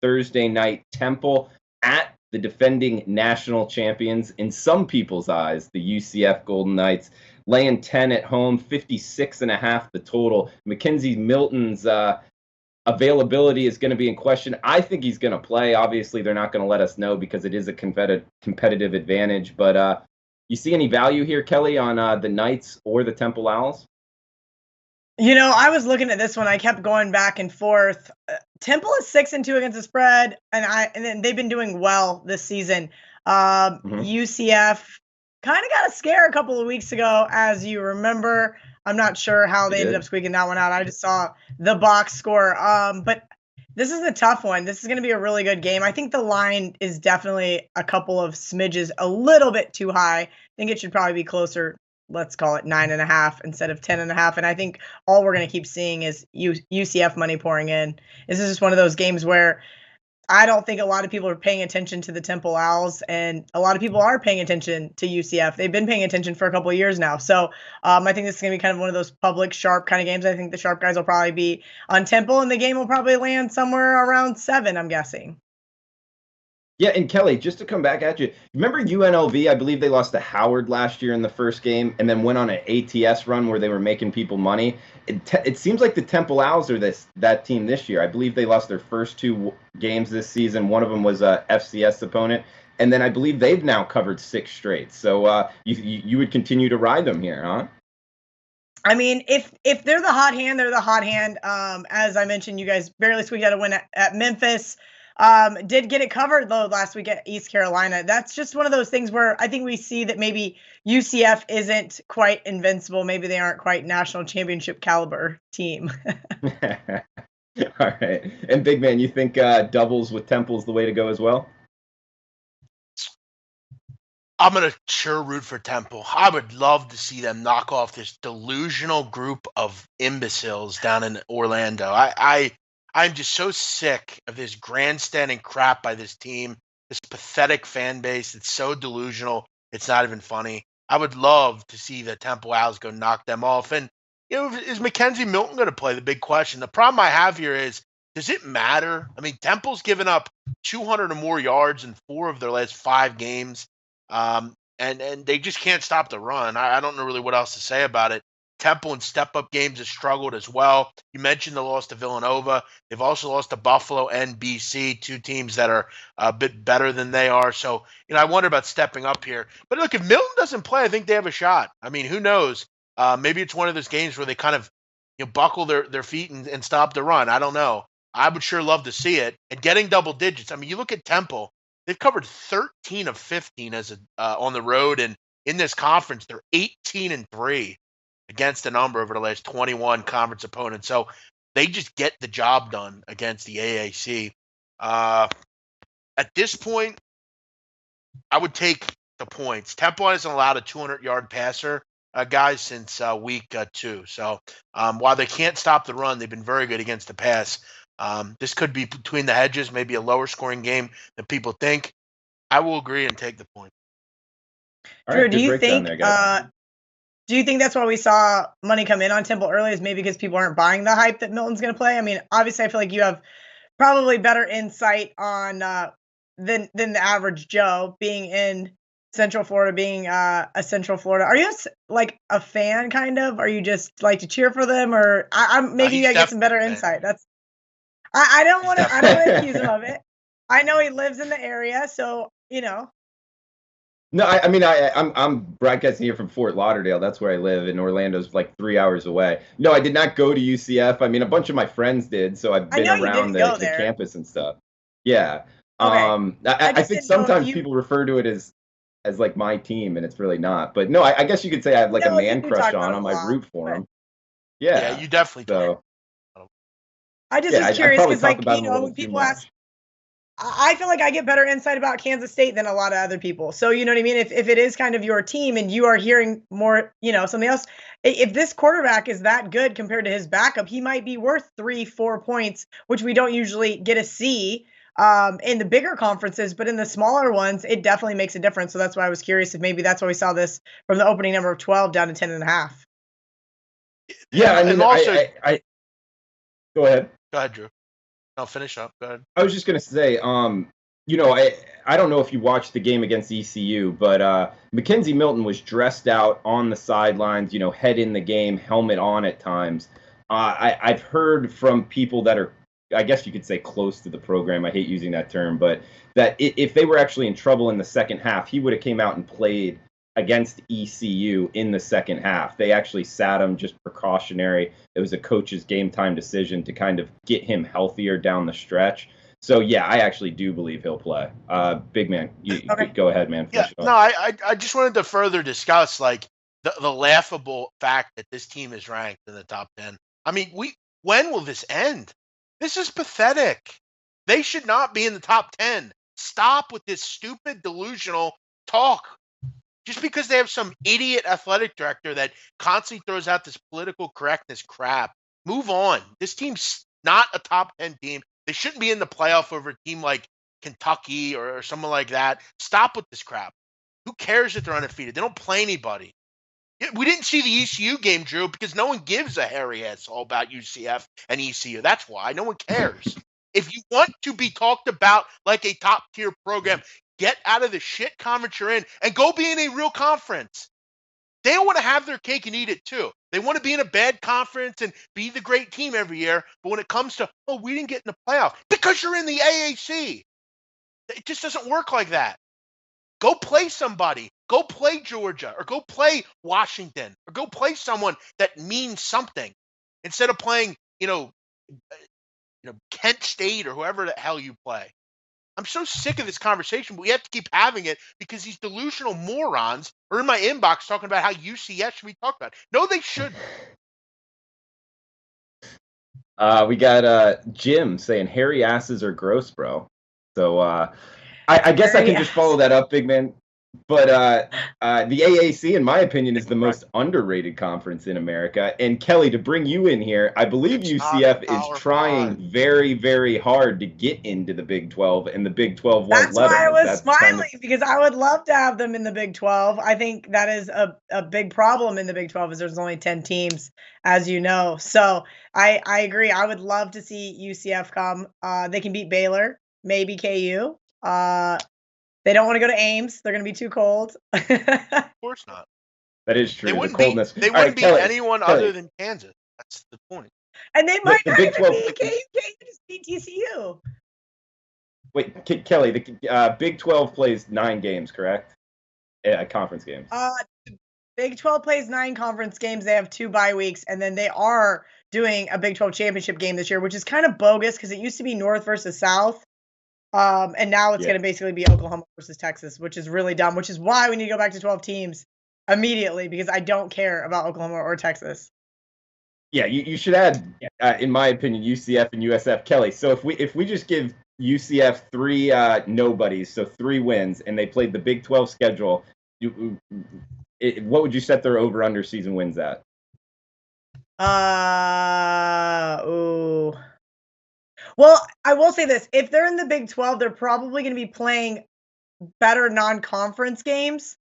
Thursday night. Temple at the defending national champions, in some people's eyes, the UCF Golden Knights, laying 10 at home, 56.5 the total. McKenzie Milton's availability is going to be in question. I think he's going to play. Obviously, they're not going to let us know because it is a competitive advantage. But you see any value here, Kelly, on the Knights or the Temple Owls? I was looking at this one. I kept going back and forth. Temple is 6-2 against the spread, and then they've been doing well this season. UCF kind of got a scare a couple of weeks ago, as you remember. I'm not sure how they ended up squeaking that one out. I just saw the box score. But this is a tough one. This is going to be a really good game. I think the line is definitely a couple of smidges, a little bit too high. I think it should probably be closer. Let's call it 9.5 instead of 10.5. And I think all we're going to keep seeing is UCF money pouring in. This is just one of those games where I don't think a lot of people are paying attention to the Temple Owls, and a lot of people are paying attention to UCF. They've been paying attention for a couple of years now. So I think this is going to be kind of one of those public sharp kind of games. I think the sharp guys will probably be on Temple, and the game will probably land somewhere around 7, I'm guessing. Yeah, and Kelly, just to come back at you, remember UNLV? I believe they lost to Howard last year in the first game and then went on an ATS run where they were making people money. It seems like the Temple Owls are that team this year. I believe they lost their first 2 games this season. One of them was a FCS opponent. And then I believe they've now covered 6 straight. So you would continue to ride them here, huh? I mean, if they're the hot hand, they're the hot hand. As I mentioned, you guys barely squeaked out a win at Memphis. Did get it covered, though, last week at East Carolina. That's just one of those things where I think we see that maybe UCF isn't quite invincible. Maybe they aren't quite national championship caliber team. All right. And Big Man, you think doubles with Temple is the way to go as well? I'm going to sure root for Temple. I would love to see them knock off this delusional group of imbeciles down in Orlando. I'm just so sick of this grandstanding crap by this team, this pathetic fan base. It's so delusional. It's not even funny. I would love to see the Temple Owls go knock them off. And, is McKenzie Milton going to play? The big question. The problem I have here is, does it matter? I mean, Temple's given up 200 or more yards in 4 of their last 5 games. And they just can't stop the run. I don't know really what else to say about it. Temple in step-up games has struggled as well. You mentioned the loss to Villanova. They've also lost to Buffalo and BC, 2 teams that are a bit better than they are. So, I wonder about stepping up here. But look, if Milton doesn't play, I think they have a shot. I mean, who knows? Maybe it's one of those games where they kind of buckle their feet and stop the run. I don't know. I would sure love to see it. And getting double digits. I mean, you look at Temple. They've covered 13 of 15 on the road. And in this conference, they're 18-3. Against a number over the last 21 conference opponents. So they just get the job done against the AAC. At this point, I would take the points. Temple hasn't allowed a 200-yard passer, guys, since week 2. So while they can't stop the run, they've been very good against the pass. This could be between the hedges, maybe a lower scoring game than people think. I will agree and take the point. Drew, do you think do you think that's why we saw money come in on Temple early, is maybe because people aren't buying the hype that Milton's going to play? I mean, obviously, I feel like you have probably better insight on than the average Joe, being in Central Florida, being a Central Florida. Are you like a fan, kind of? Are you just like to cheer for them, or maybe you get some better insight? That's I don't want to accuse him of it. I know he lives in the area, so No, I'm broadcasting here from Fort Lauderdale. That's where I live, and Orlando's like 3 hours away. No, I did not go to UCF. I mean, a bunch of my friends did, so I've been around the campus and stuff. Yeah. Okay. I think sometimes people refer to it as like my team, and it's really not. But no, I guess you could say I have like a man crush on him. I root for him. Yeah, you definitely do. I just was curious because, like, when people ask, I feel like I get better insight about Kansas State than a lot of other people. So, you know what I mean? If it is kind of your team and you are hearing more, something else, if this quarterback is that good compared to his backup, he might be worth 3-4 points, which we don't usually get to see in the bigger conferences, but in the smaller ones, it definitely makes a difference. So that's why I was curious if maybe that's why we saw this from the opening number of 12 down to 10.5. Yeah, I mean, also, I go ahead. Go ahead, Drew. No, finish up. Go ahead. I was just gonna say, I don't know if you watched the game against ECU, but McKenzie Milton was dressed out on the sidelines, head in the game, helmet on at times. I've heard from people that are, I guess you could say, close to the program. I hate using that term, but that if they were actually in trouble in the second half, he would have came out and played against ECU in the second half. They actually sat him just precautionary. It was a coach's game time decision to kind of get him healthier down the stretch. So, yeah, I actually do believe he'll play. Big man, you go ahead, man. Yeah, no, I just wanted to further discuss, like, the laughable fact that this team is ranked in the top 10. I mean, when will this end? This is pathetic. They should not be in the top 10. Stop with this stupid, delusional talk. Just because they have some idiot athletic director that constantly throws out this political correctness crap, move on. This team's not a top 10 team. They shouldn't be in the playoff over a team like Kentucky or someone like that. Stop with this crap. Who cares if they're undefeated? They don't play anybody. We didn't see the ECU game, Drew, because no one gives a hairy ass all about UCF and ECU. That's why. No one cares. If you want to be talked about like a top-tier program, get out of the shit conference you're in and go be in a real conference. They want to have their cake and eat it too. They want to be in a bad conference and be the great team every year. But when it comes to, we didn't get in the playoff because you're in the AAC. It just doesn't work like that. Go play somebody. Go play Georgia or go play Washington or go play someone that means something instead of playing, Kent State or whoever the hell you play. I'm so sick of this conversation, but we have to keep having it because these delusional morons are in my inbox talking about how UCS should be talked about. No, they shouldn't. We got Jim saying hairy asses are gross, bro. So I guess I can just follow that up, big man. But the AAC, in my opinion, is the most underrated conference in America. And Kelly, to bring you in here, I believe UCF is trying very, very hard to get into the Big 12, and the Big 12 won't let them. That's why I was smiling, because I would love to have them in the Big 12. I think that is a big problem in the Big 12 is there's only 10 teams, as you know. So I agree. I would love to see UCF come. They can beat Baylor, maybe KU. They don't want to go to Ames. They're going to be too cold. Of course not. That is true. They wouldn't beat beat anyone other than Kansas. That's the point. And they might not even beat KU. Just beat TCU. Wait, Kelly, the Big 12 plays 9 games, correct? Conference games. Big 12 plays 9 conference games. They have 2 bye weeks, and then they are doing a Big 12 championship game this year, which is kind of bogus because it used to be North versus South. And now it's going to basically be Oklahoma versus Texas, which is really dumb, which is why we need to go back to 12 teams immediately, because I don't care about Oklahoma or Texas. Yeah, you should add, in my opinion, UCF and USF. Kelly, so if we just give UCF 3 nobodies, so 3 wins, and they played the Big 12 schedule, what would you set their over-under season wins at? Well, I will say this. If they're in the Big 12, they're probably going to be playing better non-conference games.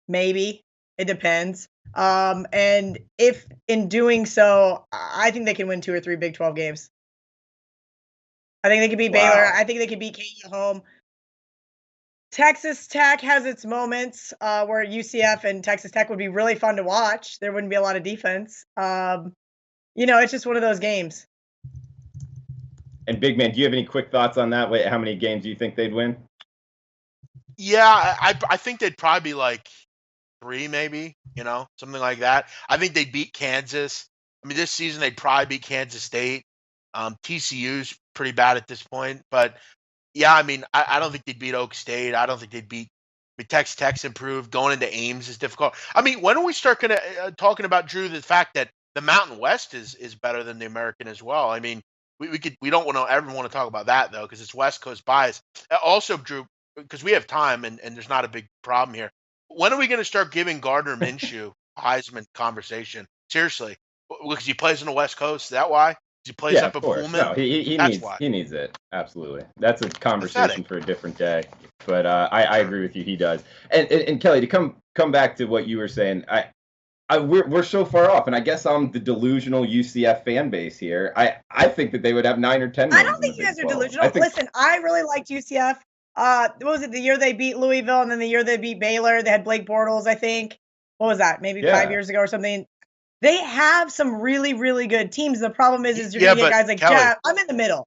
Maybe. It depends. And if in doing so, I think they can win 2 or 3 Big 12 games. I think they could beat Baylor. I think they could beat KU at home. Texas Tech has its moments where UCF and Texas Tech would be really fun to watch. There wouldn't be a lot of defense. It's just one of those games. And Big Man, do you have any quick thoughts on that? How many games do you think they'd win? Yeah, I think they'd probably be like 3, maybe, something like that. I think they'd beat Kansas. I mean, this season they'd probably beat Kansas State. TCU's pretty bad at this point, but yeah, I mean, I don't think they'd beat Oak State. I don't think they'd beat. Texas Tech's improved. Going into Ames is difficult. I mean, when are we start talking about, Drew, the fact that the Mountain West is better than the American as well? I mean. We don't want to ever want to talk about that though, because it's West Coast bias. Also, Drew, because we have time and there's not a big problem here. When are we going to start giving Gardner Minshew a Heisman conversation? Seriously, because he plays on the West Coast. Is that why? He plays up at Pullman. No, he needs it. Absolutely, that's a conversation for a different day. But I agree with you. He does. And Kelly, to come back to what you were saying, we're so far off, and I guess I'm the delusional UCF fan base here. I think that they would have 9 or 10 wins. I don't think you guys are delusional. Listen, I really liked UCF. What was it, the year they beat Louisville, and then the year they beat Baylor? They had Blake Bortles, I think. What was that? Maybe 5 years ago or something. They have some really, really good teams. The problem is you're gonna get guys like Kelly, Jeff. I'm in the middle.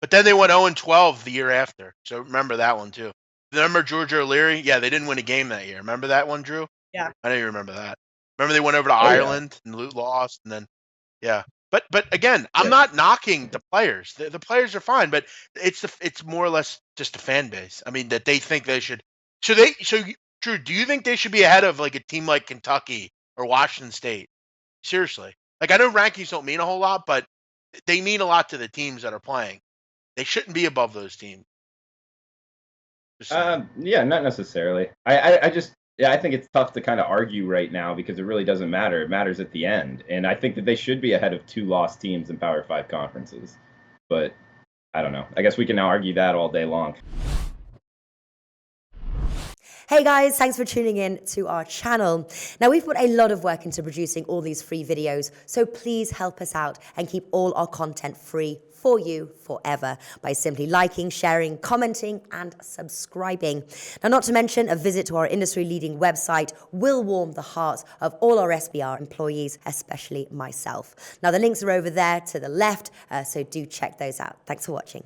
But then they went 0-12 the year after. So remember that one too. Remember Georgia O'Leary? Yeah, they didn't win a game that year. Remember that one, Drew? Yeah. I know you remember that. Remember they went over to Ireland and lost, and then But again, I'm not knocking the players. The players are fine, but it's more or less just a fan base. I mean, that they think they should. So Drew, do you think they should be ahead of like a team like Kentucky or Washington State? Seriously, like I know rankings don't mean a whole lot, but they mean a lot to the teams that are playing. They shouldn't be above those teams. Yeah, not necessarily. I think it's tough to kind of argue right now because it really doesn't matter. It matters at the end. And I think that they should be ahead of 2 lost teams in Power 5 conferences. But I don't know. I guess we can now argue that all day long. Hey guys, thanks for tuning in to our channel. Now we've put a lot of work into producing all these free videos, so please help us out and keep all our content free for you forever by simply liking, sharing, commenting, and subscribing. Now, not to mention, a visit to our industry-leading website will warm the hearts of all our SBR employees, especially myself. Now, the links are over there to the left, so do check those out. Thanks for watching.